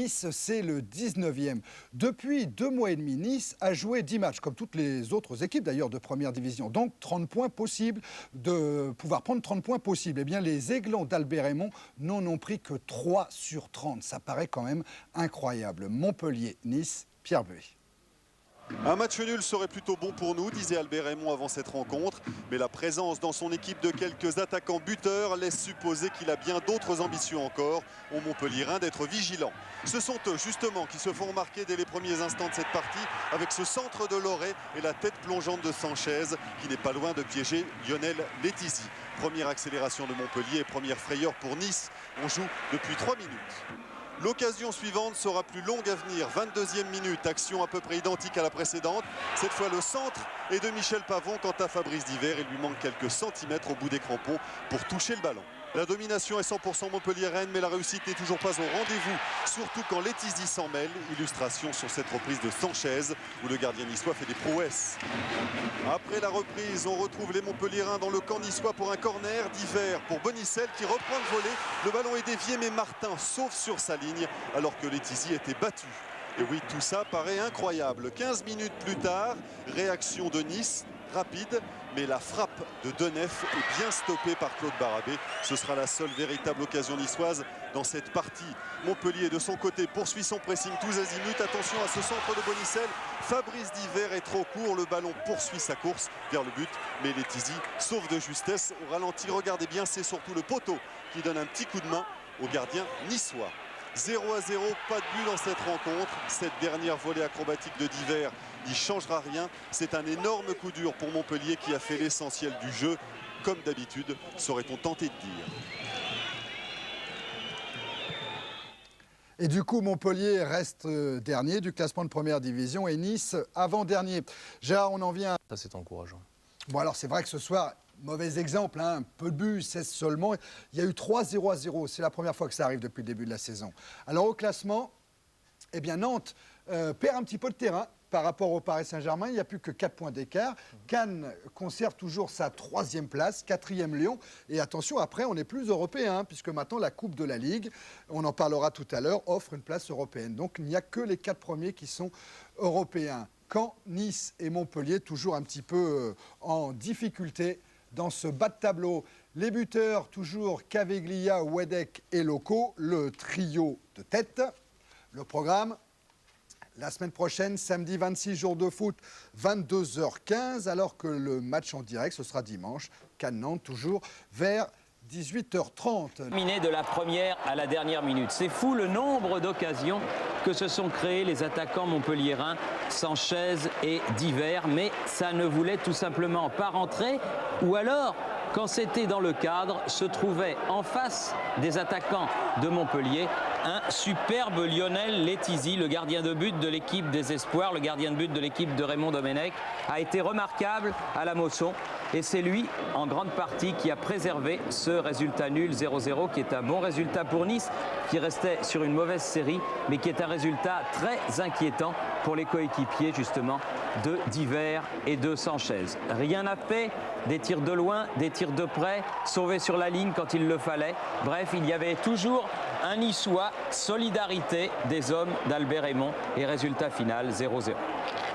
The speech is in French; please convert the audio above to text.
Nice, c'est le 19e. Depuis 2 mois et demi, Nice a joué 10 matchs, comme toutes les autres équipes d'ailleurs de première division. Donc 30 points possibles, de pouvoir prendre 30 points possibles. Eh bien, les Aiglons d'Albert Raymond n'en ont pris que 3 sur 30. Ça paraît quand même incroyable. Montpellier-Nice, Pierre Buet. Un match nul serait plutôt bon pour nous, disait Albert Raymond avant cette rencontre. Mais la présence dans son équipe de quelques attaquants buteurs laisse supposer qu'il a bien d'autres ambitions encore aux Montpelliérains d'être vigilants. Ce sont eux justement qui se font remarquer dès les premiers instants de cette partie avec ce centre de Loret et la tête plongeante de Sanchez qui n'est pas loin de piéger Lionel Letizy. Première accélération de Montpellier et première frayeur pour Nice. On joue depuis 3 minutes. L'occasion suivante sera plus longue à venir. 22e minute, action à peu près identique à la précédente. Cette fois le centre est de Michel Pavon. Quant à Fabrice Divert, il lui manque quelques centimètres au bout des crampons pour toucher le ballon. La domination est 100% montpelliéraine, mais la réussite n'est toujours pas au rendez-vous, surtout quand Letizy s'en mêle. Illustration sur cette reprise de Sanchez, où le gardien niçois fait des prouesses. Après la reprise, on retrouve les Montpelliérains dans le camp niçois pour un corner. Divert pour Bonicel qui reprend le volet. Le ballon est dévié, mais Martin sauve sur sa ligne, alors que Letizy était battu. Et oui, tout ça paraît incroyable. 15 minutes plus tard, réaction de Nice, rapide, mais la frappe de Denef est bien stoppée par Claude Barabé. Ce sera la seule véritable occasion niçoise dans cette partie. Montpellier, de son côté, poursuit son pressing tous azimuts. Attention à ce centre de Bonicel. Fabrice Divert est trop court. Le ballon poursuit sa course vers le but. Mais Letizy sauve de justesse. Au ralenti, regardez bien, c'est surtout le poteau qui donne un petit coup de main au gardien niçois. 0-0, pas de but dans cette rencontre. Cette dernière volée acrobatique de Divert n'y changera rien. C'est un énorme coup dur pour Montpellier qui a fait l'essentiel du jeu. Comme d'habitude, saurait-on tenter de dire. Et du coup, Montpellier reste dernier du classement de première division et Nice avant-dernier. Gérard, on en vient. Ça, c'est encourageant. Bon, alors c'est vrai que ce soir, mauvais exemple, hein, peu de buts, 16 seulement. Il y a eu 3-0-0. C'est la première fois que ça arrive depuis le début de la saison. Alors au classement, eh bien Nantes perd un petit peu de terrain par rapport au Paris Saint-Germain. Il n'y a plus que 4 points d'écart. Cannes conserve toujours sa 3e place, 4e Lyon. Et attention, après, on est plus européen, puisque maintenant la Coupe de la Ligue, on en parlera tout à l'heure, offre une place européenne. Donc il n'y a que les 4 premiers qui sont européens. Caen, Nice et Montpellier, toujours un petit peu en difficulté dans ce bas de tableau. Les buteurs, toujours Caveglia, Wedek et Loco, le trio de tête. Le programme, la semaine prochaine, samedi 26 jours de foot, 22h15, alors que le match en direct, ce sera dimanche, Cannes-Nantes, toujours vers 18h30. Terminé de la première à la dernière minute. C'est fou le nombre d'occasions que se sont créés les attaquants montpelliérains, Sanchez et Divert, mais ça ne voulait tout simplement pas rentrer, ou alors, quand c'était dans le cadre, se trouvait en face des attaquants de Montpellier un superbe Lionel Letizy, le gardien de but de l'équipe des Espoirs, le gardien de but de l'équipe de Raymond Domenech, a été remarquable à la Mosson. Et c'est lui, en grande partie, qui a préservé ce résultat nul 0-0, qui est un bon résultat pour Nice, qui restait sur une mauvaise série, mais qui est un résultat très inquiétant pour les coéquipiers, justement, de Divert et de Sanchez. Rien à fait, des tirs de loin, des tirs de près, sauvés sur la ligne quand il le fallait. Bref, il y avait toujours un Niçois, solidarité des hommes d'Albert Raymond et résultat final 0-0.